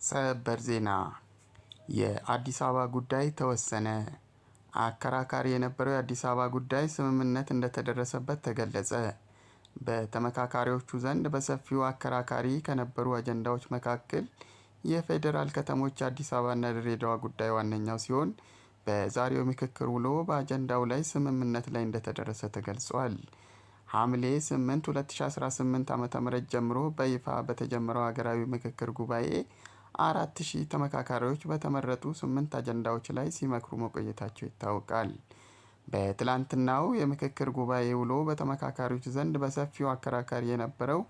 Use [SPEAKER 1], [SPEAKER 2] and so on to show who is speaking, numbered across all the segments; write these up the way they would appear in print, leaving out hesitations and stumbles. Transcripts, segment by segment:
[SPEAKER 1] ሰበር ዜና የአዲስ አበባ ጉዳይ ተወሰነ። አከራካሪ የነበረው የአዲስ አበባ ጉዳይ ስምምነት እንደተደረሰበት ተገለጸ። በተመካካሪዎቹ ዘንድ በሰፊው አከራካሪ ከነበሩ አጀንዳዎች መካከል የፌዴራል ከተሞች አዲስ አበባና ድሬዳዋ ጉዳይ ዋነኛው ሲሆን በዛሬው ምክክር ውሎ በአጀንዳው ላይ ስምምነት ላይ እንደተደረሰ ተገልጿል። ሐምሌ 8 2018 ዓ.ም ጀምሮ በይፋ በተጀመረው ሀገራዊ ምክክር ጉባኤ 4000 ተመካካሪዎች በተመረጡ 8 አጀንዳዎች ላይ ሲመክሩ መቆየታቸው ይታወቃል። በትላንትናው የምክክር ጉባኤ ውሎ በተመካካሪዎች ዘንድ በሰፊው አከራካሪ የነበረው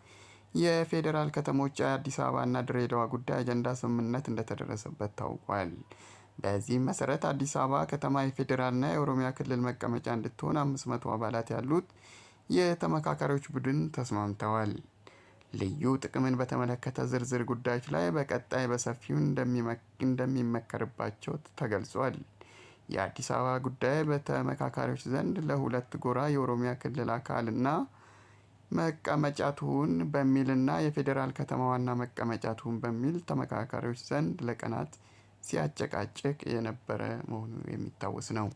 [SPEAKER 1] የፌዴራል ከተሞች አዲስ አበባና ድሬዳዋ ጉዳይ አጀንዳ ስምምነት እንደተደረሰበት ታውቋል። በዚህም መሰረት አዲስ አበባ ከተማ የፌዴራልና የኦሮሚያ ክልል መቀመጫ እንድትሆን 500 አባላት ያሉት የተመካካሪዎች ቡድን ተስማምተዋል። ልዩ ጥቅምን በተመለከተ ዝርዝር ጉዳዮች ላይ በቀጣይ በሰፊው እንደሚመከርባቸው ተገልጿል። የአዲስ አበባ ጉዳይ በተመካካሪዎች ዘንድ ለሁለት ጎራ የኦሮሚያ ክልል አካልና መቀመጫ ትሁን በሚልና የፌዴራል ከተማ ዋና መቀመጫ ትሁን በሚል ተመካካሪዎች ዘንድ ለቀናት ሲያጨቃጭቅ የነበረ መሆኑ የሚታወስ ነው።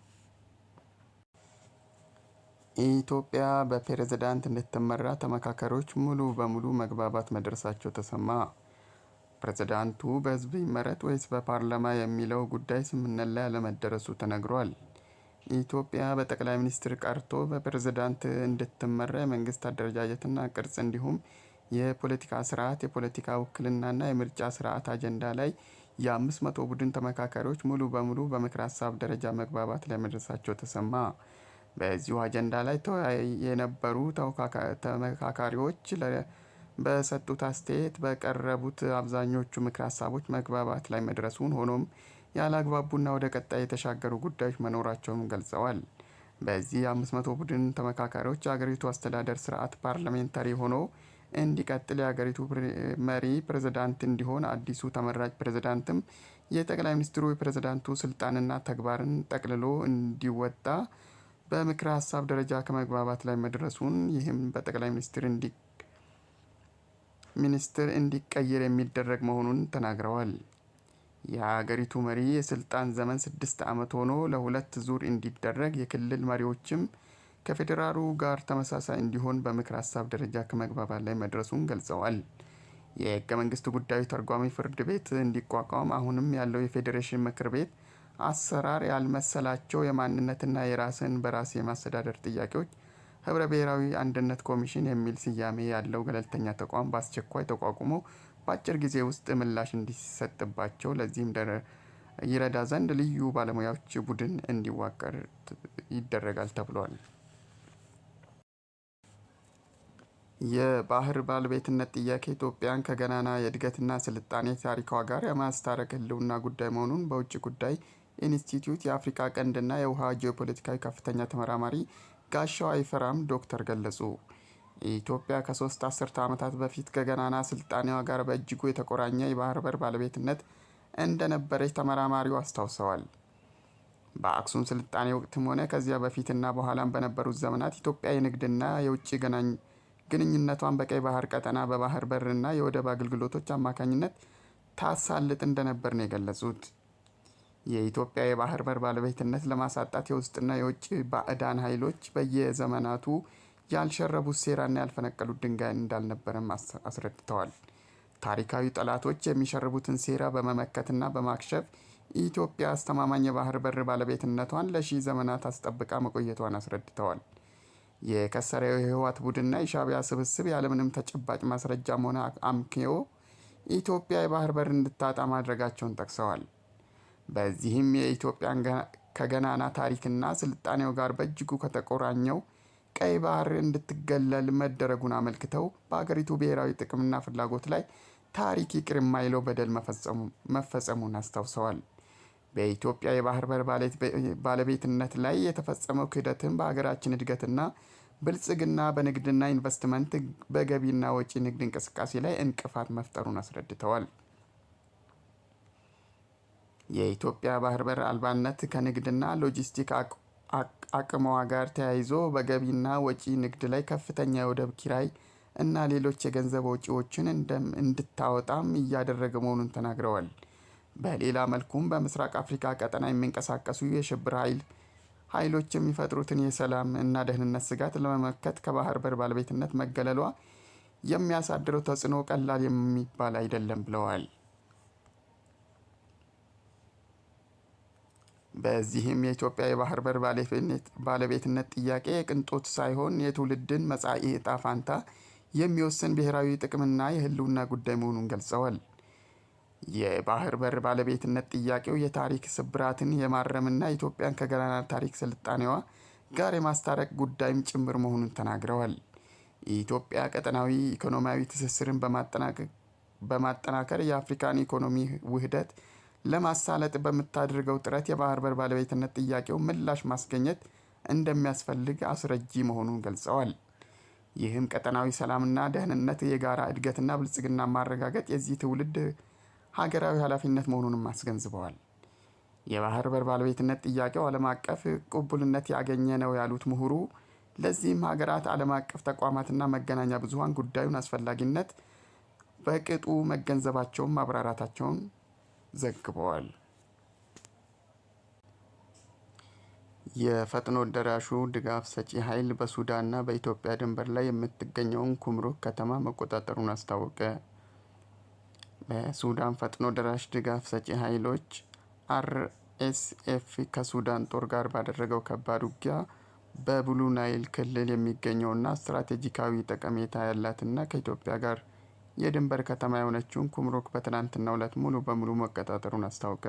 [SPEAKER 1] ኢትዮጵያ በፕሬዝዳንት እንድትመራ ተመካካሪዎች ሙሉ በሙሉ መግባባት መድረሳቸው ተሰማ። ፕሬዝዳንቱ በህዝብ ይመረጥ ወይስ በፓርላማ የሚለው ጉዳይ ስምምነት ላይ አለመደረሱ ተነግሯል። ኢትዮጵያ በጠቅላይ ሚኒስትር ቀርቶ በፕሬዝዳንት እንድትመራ የመንግስት አደረጃጀትና ቅርጽ እንዲሁም የፖለቲካ ስርዓት፣ የፖለቲካ ውክልናና የምርጫ ስርዓት አጀንዳ ላይ የ500 ቡድን ተመካካሪዎች ሙሉ በሙሉ በምክር ሀሳብ ደረጃ መግባባት ላይ መድረሳቸው ተሰማ። በዚሁ አጀንዳ ላይ ተወያይ የነበሩ ተመካካሪዎች በሰጡት አስተያየት በቀረቡት አብዛኞቹ ምክር ሀሳቦች መግባባት ላይ መድረሱን፣ ሆኖም ያላግባቡና ወደ ቀጣይ የተሻገሩ ጉዳዮች መኖራቸውን ገልጸዋል። በዚህ 500 ቡድን ተመካካሪዎች የሀገሪቱ አስተዳደር ስርዓት ፓርላሜንታሪ ሆኖ እንዲቀጥል፣ የሀገሪቱ መሪ ፕሬዝዳንት እንዲሆን፣ አዲሱ ተመራጭ ፕሬዝዳንትም የጠቅላይ ሚኒስትሩ የፕሬዝዳንቱ ስልጣንና ተግባርን ጠቅልሎ እንዲወጣ በምክረ ሀሳብ ደረጃ ከመግባባት ላይ መድረሱን፣ ይህም በጠቅላይ ሚኒስትር እንዲቀየር የሚደረግ መሆኑን ተናግረዋል። የሀገሪቱ መሪ የስልጣን ዘመን 6 ዓመት ሆኖ ለሁለት ዙር እንዲደረግ፣ የክልል መሪዎችም ከፌዴራሉ ጋር ተመሳሳይ እንዲሆን በምክር ሀሳብ ደረጃ ከመግባባት ላይ መድረሱን ገልጸዋል። የህገ መንግስት ጉዳዮች ተርጓሚ ፍርድ ቤት እንዲቋቋም፣ አሁንም ያለው የፌዴሬሽን ምክር ቤት አሰራር ያልመሰላቸው የማንነትና የራስን በራስ የማስተዳደር ጥያቄዎች ህብረ ብሔራዊ አንድነት ኮሚሽን የሚል ስያሜ ያለው ገለልተኛ ተቋም በአስቸኳይ ተቋቁሞ በአጭር ጊዜ ውስጥ ምላሽ እንዲሰጥባቸው፣ ለዚህም ይረዳ ዘንድ ልዩ ባለሙያዎች ቡድን እንዲዋቀር ይደረጋል ተብሏል። የባህር ባለቤትነት ጥያቄ ኢትዮጵያን ከገናና የእድገትና ስልጣኔ ታሪኳ ጋር የማስታረቅ ህልውና ጉዳይ መሆኑን በውጭ ጉዳይ ኢንስቲትዩት የአፍሪካ ቀንድና የውሃ ጂኦፖለቲካዊ ከፍተኛ ተመራማሪ ጋሻው አይፈራም ዶክተር ገለጹ። ኢትዮጵያ ከ3 አስርተ ዓመታት በፊት ከገናና ስልጣኔዋ ጋር በእጅጉ የተቆራኘ የባህር በር ባለቤትነት እንደነበረች ተመራማሪው አስታውሰዋል። በአክሱም ስልጣኔ ወቅትም ሆነ ከዚያ በፊትና በኋላም በነበሩት ዘመናት ኢትዮጵያ የንግድና የውጭ ግንኙነቷን በቀይ ባህር ቀጠና በባህር በርና የወደብ አገልግሎቶች አማካኝነት ታሳልጥ እንደነበር ነው የገለጹት። የኢትዮጵያ የባህር በር ባለቤትነት ለማሳጣት የውስጥና የውጭ ባዕዳን ኃይሎች በየዘመናቱ ያልሸረቡት ሴራና ያልፈነቀሉት ድንጋይ እንዳልነበረም አስረድተዋል። ታሪካዊ ጠላቶች የሚሸርቡትን ሴራ በመመከትና በማክሸፍ ኢትዮጵያ አስተማማኝ የባህር በር ባለቤትነቷን ለሺህ ዘመናት አስጠብቃ መቆየቷን አስረድተዋል። የከሰረው የህወሓት ቡድንና የሻዕቢያ ስብስብ ያለምንም ተጨባጭ ማስረጃም ሆነ አምክንዮ ኢትዮጵያ የባህር በር እንድታጣ ማድረጋቸውን ጠቅሰዋል። በዚህም የኢትዮጵያን ከገናና ታሪክና ስልጣኔው ጋር በእጅጉ ከተቆራኘው ቀይ ባህር እንድትገለል መደረጉን አመልክተው በአገሪቱ ብሔራዊ ጥቅምና ፍላጎት ላይ ታሪክ ይቅር የማይለው በደል መፈጸሙን አስታውሰዋል። በኢትዮጵያ የባህር በር ባለቤትነት ላይ የተፈጸመው ክህደትም በሀገራችን እድገትና ብልጽግና፣ በንግድና ኢንቨስትመንት፣ በገቢና ወጪ ንግድ እንቅስቃሴ ላይ እንቅፋት መፍጠሩን አስረድተዋል። የኢትዮጵያ ባህር በር አልባነት ከንግድና ሎጂስቲክ አቅሟ ጋር ተያይዞ በገቢና ወጪ ንግድ ላይ ከፍተኛ የወደብ ኪራይ እና ሌሎች የገንዘብ ወጪዎችን እንድታወጣም እያደረገ መሆኑን ተናግረዋል። በሌላ መልኩም በምስራቅ አፍሪካ ቀጠና የሚንቀሳቀሱ የሽብር ኃይሎች የሚፈጥሩትን የሰላም እና ደህንነት ስጋት ለመመከት ከባህር በር ባለቤትነት መገለሏ የሚያሳድረው ተጽዕኖ ቀላል የሚባል አይደለም ብለዋል። በዚህም የኢትዮጵያ የባህር በር ባለቤትነት ጥያቄ የቅንጦት ሳይሆን የትውልድን መጻኢ ዕጣ ፋንታ የሚወስን ብሔራዊ ጥቅምና የህልውና ጉዳይ መሆኑን ገልጸዋል። የባህር በር ባለቤትነት ጥያቄው የታሪክ ስብራትን የማረምና ኢትዮጵያን ከገናና ታሪክ ስልጣኔዋ ጋር የማስታረቅ ጉዳይም ጭምር መሆኑን ተናግረዋል። የኢትዮጵያ ቀጠናዊ ኢኮኖሚያዊ ትስስርን በማጠናከር የአፍሪካን ኢኮኖሚ ውህደት ለማሳለጥ በምታደርገው ጥረት የባህር በር ባለቤትነት ጥያቄው ምላሽ ማስገኘት እንደሚያስፈልግ አስረጂ መሆኑን ገልጸዋል። ይህም ቀጠናዊ ሰላምና ደህንነት፣ የጋራ እድገትና ብልጽግና ማረጋገጥ የዚህ ትውልድ ሀገራዊ ኃላፊነት መሆኑንም አስገንዝበዋል። የባህር በር ባለቤትነት ጥያቄው ዓለም አቀፍ ቅቡልነት ያገኘ ነው ያሉት ምሁሩ፣ ለዚህም ሀገራት፣ ዓለም አቀፍ ተቋማትና መገናኛ ብዙሃን ጉዳዩን አስፈላጊነት በቅጡ መገንዘባቸውን ማብራራታቸውን ዘግበዋል። የፈጥኖ ደራሹ ድጋፍ ሰጪ ኃይል በሱዳንና በኢትዮጵያ ድንበር ላይ የምትገኘውን ኩምሩክ ከተማ መቆጣጠሩን አስታወቀ። በሱዳን ፈጥኖ ደራሽ ድጋፍ ሰጪ ኃይሎች RSF ከሱዳን ጦር ጋር ባደረገው ከባድ ውጊያ በብሉ ናይል ክልል የሚገኘውና ስትራቴጂካዊ ጠቀሜታ ያላትና ከኢትዮጵያ ጋር የድንበር ከተማ የሆነችውን ኩምሩክ በትናንትናው ዕለት ሙሉ በሙሉ መቆጣጠሩን አስታወቀ።